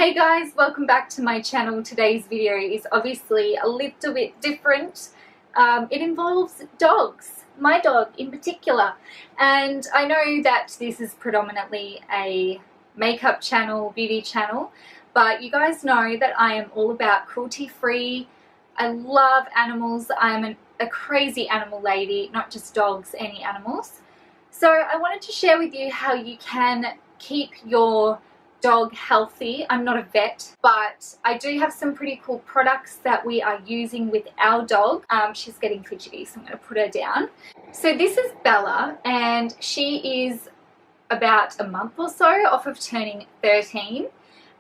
Hey guys, welcome back to my channel. Today's video is obviously a little bit different. It involves dogs, my dog in particular. And I know that this is predominantly a makeup channel, beauty channel, but you guys know that I am all about cruelty free. I love animals. I'm a crazy animal lady, not just dogs, any animals. So I wanted to share with you how you can keep your dog healthy. I'm not a vet, but I do have some pretty cool products that we are using with our dog. She's getting fidgety, so I'm going to put her down. So this is Bella, and she is about a month or so off of turning 13,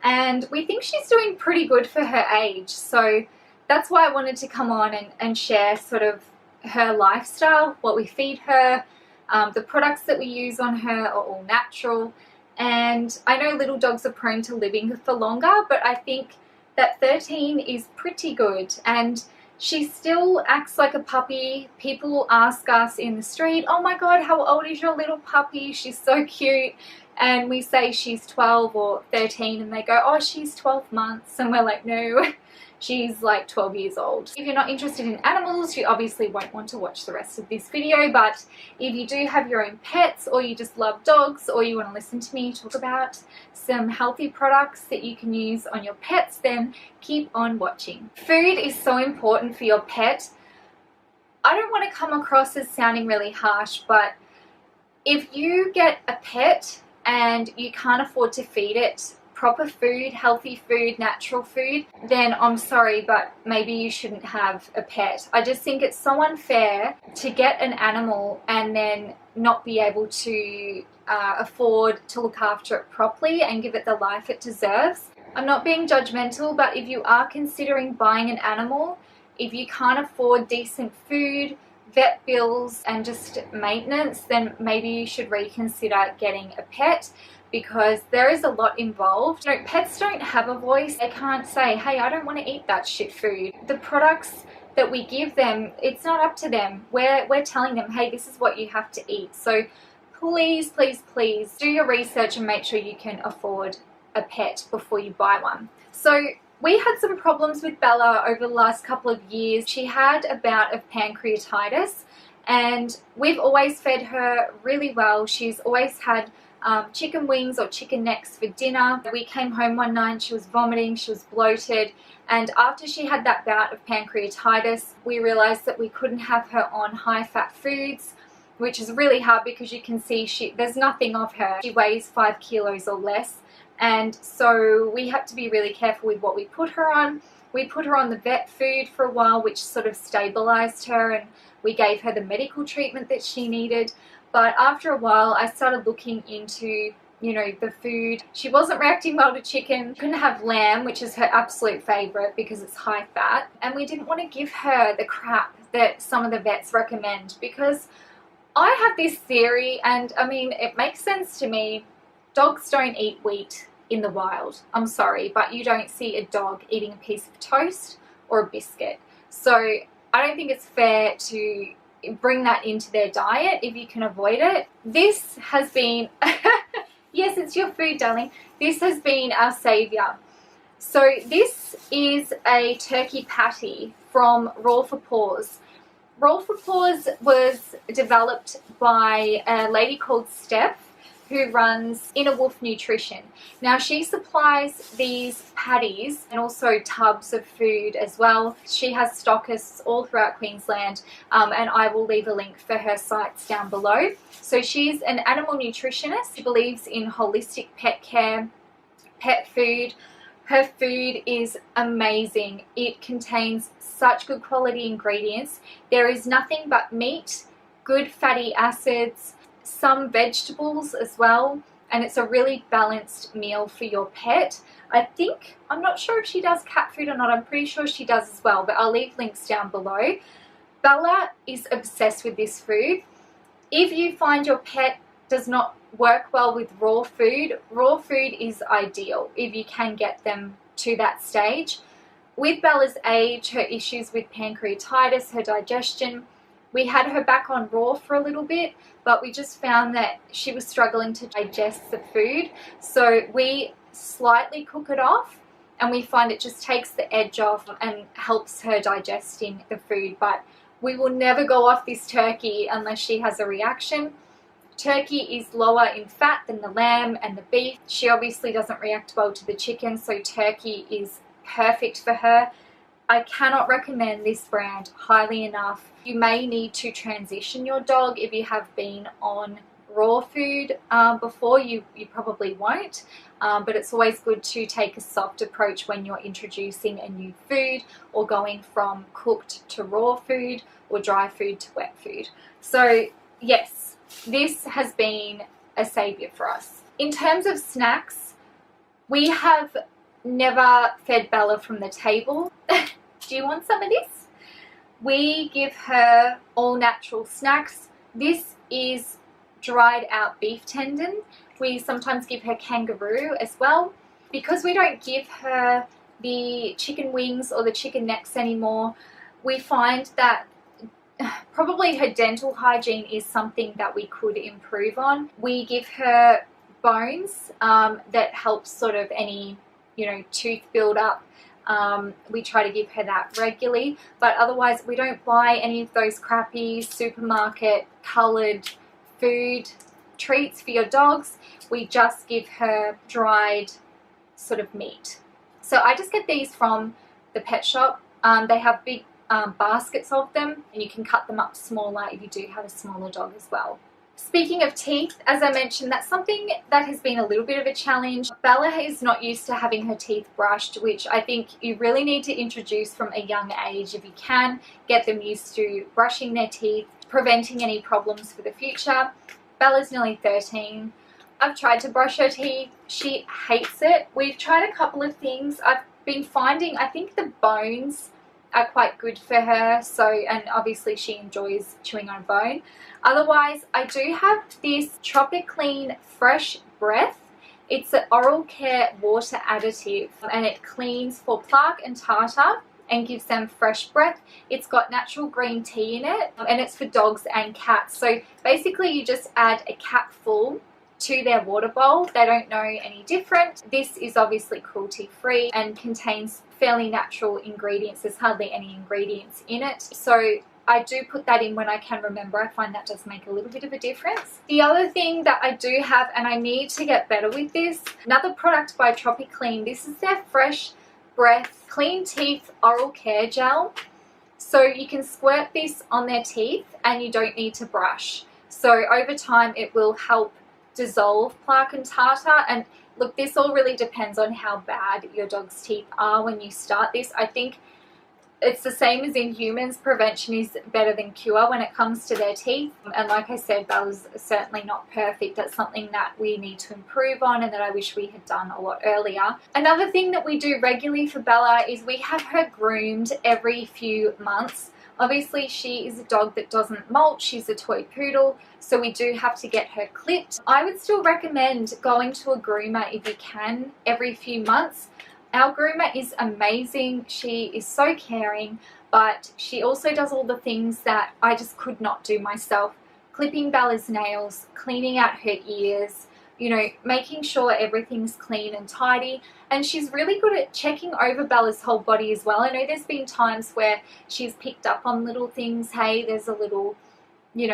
and we think she's doing pretty good for her age. So that's why I wanted to come on and share sort of her lifestyle, what we feed her. The products that we use on her are all natural. And I know little dogs are prone to living for longer, but I think that 13 is pretty good. And she still acts like a puppy. People ask us in the street, oh my God, how old is your little puppy? She's so cute. And we say she's 12 or 13 and they go, oh, she's 12 months. And we're like, no, she's like 12 years old. If you're not interested in animals, you obviously won't want to watch the rest of this video, but if you do have your own pets or you just love dogs or you want to listen to me talk about some healthy products that you can use on your pets, then keep on watching. Food is so important for your pet. I don't want to come across as sounding really harsh, but if you get a pet and you can't afford to feed it proper food, healthy food, natural food, then I'm sorry, but maybe you shouldn't have a pet. I just think it's so unfair to get an animal and then not be able to afford to look after it properly and give it the life it deserves. I'm not being judgmental, but if you are considering buying an animal, if you can't afford decent food, vet bills and just maintenance, then maybe you should reconsider getting a pet, because there is a lot involved. You know, pets don't have a voice. They can't say, hey, I don't want to eat that shit food. The products that we give them, it's not up to them. We're telling them, hey, this is what you have to eat. So please, please, please do your research and make sure you can afford a pet before you buy one. So we had some problems with Bella over the last couple of years. She had a bout of pancreatitis, and we've always fed her really well. She's always had chicken wings or chicken necks for dinner. We came home one night and she was vomiting, she was bloated, and after she had that bout of pancreatitis, we realized that we couldn't have her on high-fat foods, which is really hard because you can see there's nothing of her. She weighs 5 kilos or less, and so we had to be really careful with what we put her on. We put her on the vet food for a while, which sort of stabilized her, and we gave her the medical treatment that she needed. But after a while, I started looking into, you know, the food. She wasn't reacting well to chicken. Couldn't have lamb, which is her absolute favorite because it's high fat. And we didn't want to give her the crap that some of the vets recommend, because I have this theory, and I mean, it makes sense to me. Dogs don't eat wheat in the wild. I'm sorry, but you don't see a dog eating a piece of toast or a biscuit. So I don't think it's fair to bring that into their diet if you can avoid it. This has been, yes, it's your food, darling. This has been our savior. So this is a turkey patty from Raw for Paws. Raw for Paws was developed by a lady called Steph, who runs Inner Wolf Nutrition. Now she supplies these patties and also tubs of food as well. She has stockists all throughout Queensland, and I will leave a link for her sites down below. So she's an animal nutritionist. She believes in holistic pet care, pet food. Her food is amazing. It contains such good quality ingredients. There is nothing but meat, good fatty acids, some vegetables as well, and it's a really balanced meal for your pet. I'm not sure if she does cat food or not. I'm pretty sure she does as well, but I'll leave links down below. Bella is obsessed with this food. If you find your pet does not work well with raw food is ideal if you can get them to that stage. With Bella's age, her issues with pancreatitis, her digestion, we had her back on raw for a little bit, but we just found that she was struggling to digest the food. So we slightly cook it off, and we find it just takes the edge off and helps her digesting the food. But we will never go off this turkey unless she has a reaction. Turkey is lower in fat than the lamb and the beef. She obviously doesn't react well to the chicken, so turkey is perfect for her. I cannot recommend this brand highly enough. You may need to transition your dog if you have been on raw food before. You probably won't, but it's always good to take a soft approach when you're introducing a new food or going from cooked to raw food or dry food to wet food. So yes, this has been a savior for us. In terms of snacks, we have never fed Bella from the table. Do you want some of this? We give her all natural snacks. This is dried out beef tendon. We sometimes give her kangaroo as well. Because we don't give her the chicken wings or the chicken necks anymore, we find that probably her dental hygiene is something that we could improve on. We give her bones that helps sort of any, tooth build-up. We try to give her that regularly, but otherwise we don't buy any of those crappy supermarket coloured food treats for your dogs. We just give her dried sort of meat. So I just get these from the pet shop. They have big baskets of them, and you can cut them up smaller if you do have a smaller dog as well. Speaking of teeth, as I mentioned, that's something that has been a little bit of a challenge. Bella is not used to having her teeth brushed, which I think you really need to introduce from a young age if you can. Get them used to brushing their teeth, preventing any problems for the future. Bella's nearly 13. I've tried to brush her teeth. She hates it. We've tried a couple of things. I've been finding, I think the bones are quite good for her, and obviously she enjoys chewing on a bone. Otherwise, I do have this Tropiclean Fresh Breath. It's an oral care water additive, and it cleans for plaque and tartar and gives them fresh breath. It's got natural green tea in it, and it's for dogs and cats. So basically you just add a capful to their water bowl. They don't know any different. This is obviously cruelty free and contains fairly natural ingredients. There's hardly any ingredients in it. So I do put that in when I can remember. I find that does make a little bit of a difference. The other thing that I do have, and I need to get better with this, another product by Tropiclean. This is their Fresh Breath Clean Teeth Oral Care Gel. So you can squirt this on their teeth and you don't need to brush. So over time it will help dissolve plaque and tartar. And look, this all really depends on how bad your dog's teeth are when you start this. I think it's the same as in humans. Prevention is better than cure when it comes to their teeth. And like I said, Bella's certainly not perfect. That's something that we need to improve on and that I wish we had done a lot earlier. Another thing that we do regularly for Bella is we have her groomed every few months. Obviously, she is a dog that doesn't molt. She's a toy poodle, so we do have to get her clipped. I would still recommend going to a groomer if you can every few months. Our groomer is amazing. She is so caring, but she also does all the things that I just could not do myself. Clipping Bella's nails, cleaning out her ears, making sure everything's clean and tidy. And she's really good at checking over Bella's whole body as well. I know there's been times where she's picked up on little things. Hey, there's a little,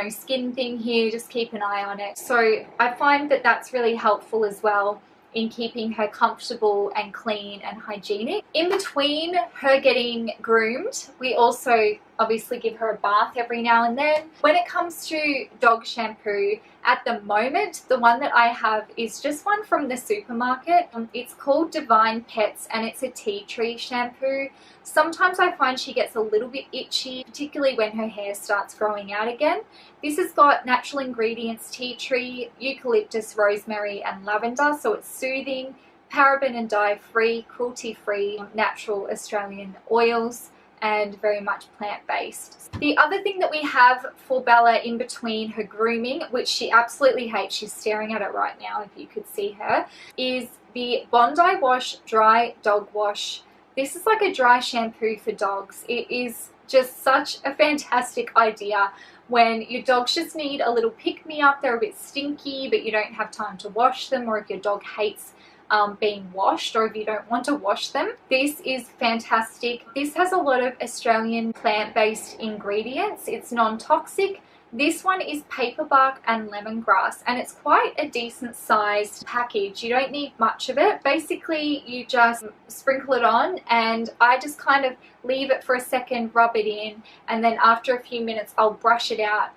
skin thing here, just keep an eye on it. So I find that that's really helpful as well in keeping her comfortable and clean and hygienic. In between her getting groomed, we also obviously give her a bath every now and then. When it comes to dog shampoo, at the moment, the one that I have is just one from the supermarket. It's called Divine Pets and it's a tea tree shampoo. Sometimes I find she gets a little bit itchy, particularly when her hair starts growing out again. This has got natural ingredients, tea tree, eucalyptus, rosemary and lavender, so it's soothing, paraben and dye free, cruelty free, natural Australian oils, and very much plant-based. The other thing that we have for Bella in between her grooming, which she absolutely hates, she's staring at it right now if you could see her, is the Bondi Wash Dry Dog Wash. This is like a dry shampoo for dogs. It is just such a fantastic idea when your dogs just need a little pick-me-up. They're a bit stinky but you don't have time to wash them, or if your dog hates being washed, or if you don't want to wash them. This is fantastic. This has a lot of Australian plant-based ingredients. It's non-toxic. This one is paper bark and lemongrass, and it's quite a decent sized package. You don't need much of it. Basically, you just sprinkle it on, and I just kind of leave it for a second, rub it in, and then after a few minutes I'll brush it out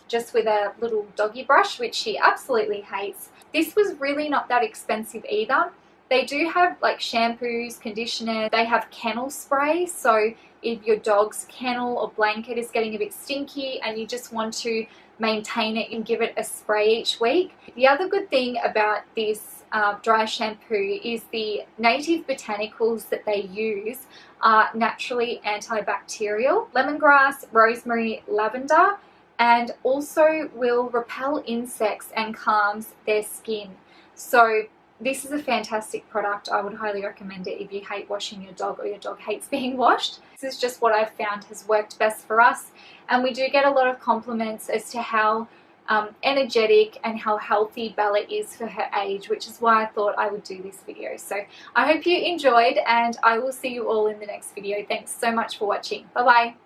just with a little doggy brush, which she absolutely hates. This was really not that expensive either. They do have like shampoos, conditioners, they have kennel spray, so if your dog's kennel or blanket is getting a bit stinky and you just want to maintain it and give it a spray each week. The other good thing about this dry shampoo is the native botanicals that they use are naturally antibacterial. Lemongrass, rosemary, lavender, and also will repel insects and calms their skin. So this is a fantastic product. I would highly recommend it if you hate washing your dog or your dog hates being washed. This is just what I've found has worked best for us, and we do get a lot of compliments as to how energetic and how healthy Bella is for her age, which is why I thought I would do this video. So I hope you enjoyed, and I will see you all in the next video. Thanks so much for watching. Bye bye.